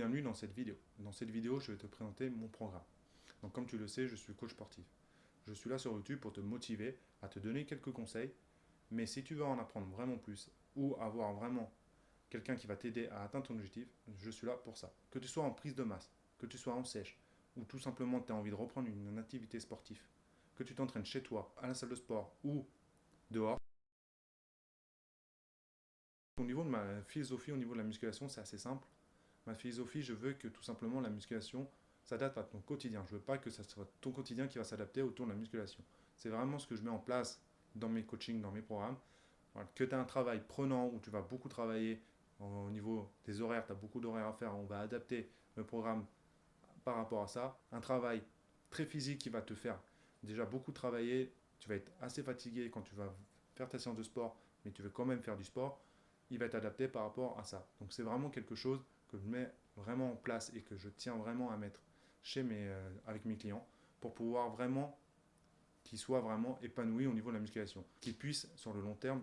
bienvenue dans cette vidéo. Dans cette vidéo, je vais te présenter mon programme. Donc comme tu le sais, je suis coach sportif. Je suis là sur YouTube pour te motiver, à te donner quelques conseils. Mais si tu veux en apprendre vraiment plus ou avoir vraiment quelqu'un qui va t'aider à atteindre ton objectif, je suis là pour ça. Que tu sois en prise de masse, que tu sois en sèche, ou tout simplement tu as envie de reprendre une activité sportive, que tu t'entraînes chez toi, à la salle de sport ou dehors. Au niveau de ma philosophie, au niveau de la musculation, c'est assez simple. Ma philosophie, je veux que tout simplement la musculation s'adapte à ton quotidien. Je veux pas que ce soit ton quotidien qui va s'adapter autour de la musculation. C'est vraiment ce que je mets en place dans mes coachings, dans mes programmes. Voilà, que tu as un travail prenant où tu vas beaucoup travailler au niveau des horaires, tu as beaucoup d'horaires à faire, on va adapter le programme par rapport à ça. Un travail très physique qui va te faire déjà beaucoup travailler, tu vas être assez fatigué quand tu vas faire ta séance de sport, mais tu veux quand même faire du sport, il va être adapté par rapport à ça. Donc c'est vraiment quelque chose que je mets vraiment en place et que je tiens vraiment à mettre avec mes clients pour pouvoir vraiment qu'ils soient vraiment épanouis au niveau de la musculation. Qu'ils puissent sur le long terme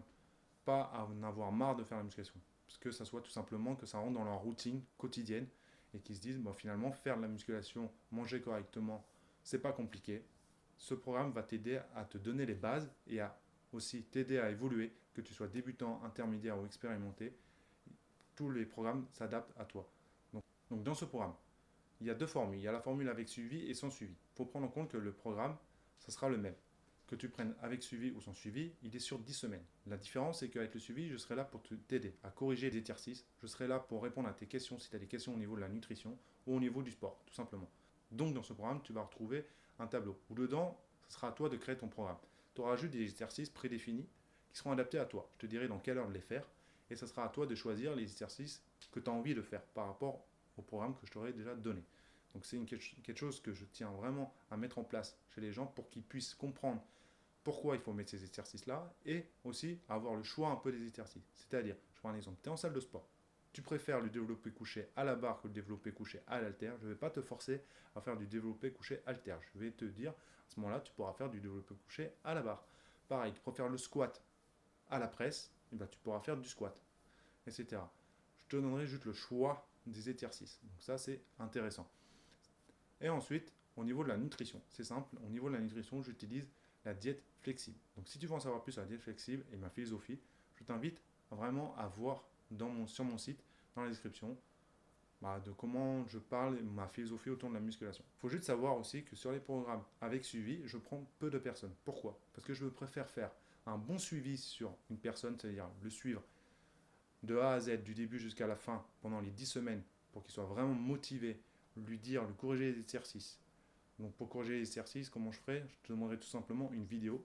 pas en avoir marre de faire la musculation. Parce que ça soit tout simplement que ça rentre dans leur routine quotidienne et qu'ils se disent bon, finalement faire de la musculation, manger correctement, c'est pas compliqué. Ce programme va t'aider à te donner les bases et à aussi t'aider à évoluer, que tu sois débutant, intermédiaire ou expérimenté. Tous les programmes s'adaptent à toi. Donc dans ce programme, il y a deux formules. Il y a la formule avec suivi et sans suivi. Il faut prendre en compte que le programme, ça sera le même. Que tu prennes avec suivi ou sans suivi, il est sur 10 semaines. La différence, c'est qu'avec le suivi, je serai là pour t'aider à corriger les exercices. Je serai là pour répondre à tes questions si tu as des questions au niveau de la nutrition ou au niveau du sport, tout simplement. Donc dans ce programme, tu vas retrouver un tableau où dedans, ce sera à toi de créer ton programme. Tu auras juste des exercices prédéfinis qui seront adaptés à toi. Je te dirai dans quelle heure de les faire et ce sera à toi de choisir les exercices que tu as envie de faire par rapport au programme que je t'aurai déjà donné. Donc c'est quelque chose que je tiens vraiment à mettre en place chez les gens pour qu'ils puissent comprendre pourquoi il faut mettre ces exercices-là et aussi avoir le choix un peu des exercices. C'est-à-dire, je prends un exemple, tu es en salle de sport, tu préfères le développé couché à la barre que le développé couché à l'haltère, je ne vais pas te forcer à faire du développé couché haltère. Je vais te dire, à ce moment-là, tu pourras faire du développé couché à la barre. Pareil, tu préfères le squat à la presse, et ben, tu pourras faire du squat, etc. Je te donnerai juste le choix des exercices. Donc ça, c'est intéressant. Et ensuite, au niveau de la nutrition, c'est simple, au niveau de la nutrition, j'utilise la diète flexible. Donc si tu veux en savoir plus sur la diète flexible et ma philosophie, je t'invite vraiment à voir sur mon site, dans la description, de comment je parle ma philosophie autour de la musculation. Il faut juste savoir aussi que sur les programmes avec suivi, je prends peu de personnes. Pourquoi? Parce que je préfère faire un bon suivi sur une personne, c'est-à-dire le suivre de A à Z, du début jusqu'à la fin, pendant les 10 semaines, pour qu'il soit vraiment motivé, lui corriger les exercices. Donc pour corriger les exercices, comment je ferai? Je te demanderai tout simplement une vidéo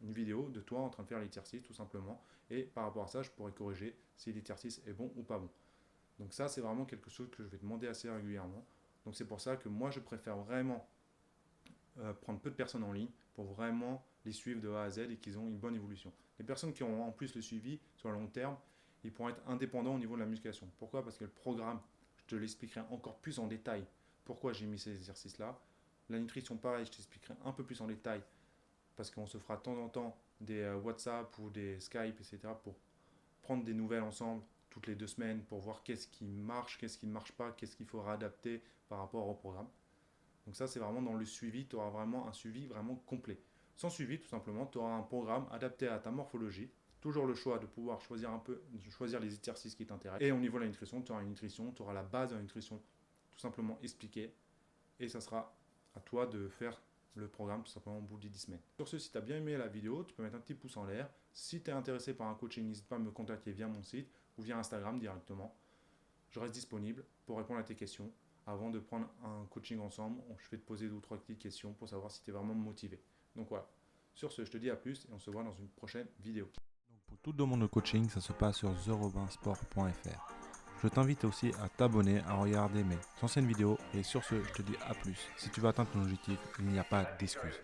de toi en train de faire l'exercice tout simplement. Et par rapport à ça, je pourrais corriger si l'exercice est bon ou pas bon. Donc ça, c'est vraiment quelque chose que je vais demander assez régulièrement. Donc c'est pour ça que moi, je préfère vraiment prendre peu de personnes en ligne pour vraiment les suivre de A à Z et qu'ils ont une bonne évolution. Les personnes qui ont en plus le suivi sur le long terme, ils pourront être indépendants au niveau de la musculation. Pourquoi? Parce que le programme, je te l'expliquerai encore plus en détail pourquoi j'ai mis ces exercices-là. La nutrition, pareil, je t'expliquerai un peu plus en détail parce qu'on se fera de temps en temps des WhatsApp ou des Skype, etc. pour prendre des nouvelles ensemble toutes les 2 semaines pour voir qu'est-ce qui marche, qu'est-ce qui ne marche pas, qu'est-ce qu'il faudra adapter par rapport au programme. Donc ça, c'est vraiment dans le suivi, tu auras vraiment un suivi vraiment complet. Sans suivi, tout simplement, tu auras un programme adapté à ta morphologie. Toujours le choix de pouvoir choisir les exercices qui t'intéressent. Et au niveau de la nutrition, tu auras une nutrition, tu auras la base de la nutrition tout simplement expliquée. Et ça sera à toi de faire le programme tout simplement au bout de 10 semaines. Sur ce, si tu as bien aimé la vidéo, tu peux mettre un petit pouce en l'air. Si tu es intéressé par un coaching, n'hésite pas à me contacter via mon site ou via Instagram directement. Je reste disponible pour répondre à tes questions. Avant de prendre un coaching ensemble, je vais te poser 2 ou 3 petites questions pour savoir si tu es vraiment motivé. Donc voilà. Sur ce, je te dis à plus et on se voit dans une prochaine vidéo. Donc pour toute demande de coaching, ça se passe sur therobinsport.fr. Je t'invite aussi à t'abonner, à regarder mes anciennes vidéos et sur ce, je te dis à plus. Si tu veux atteindre ton objectif, il n'y a pas d'excuses.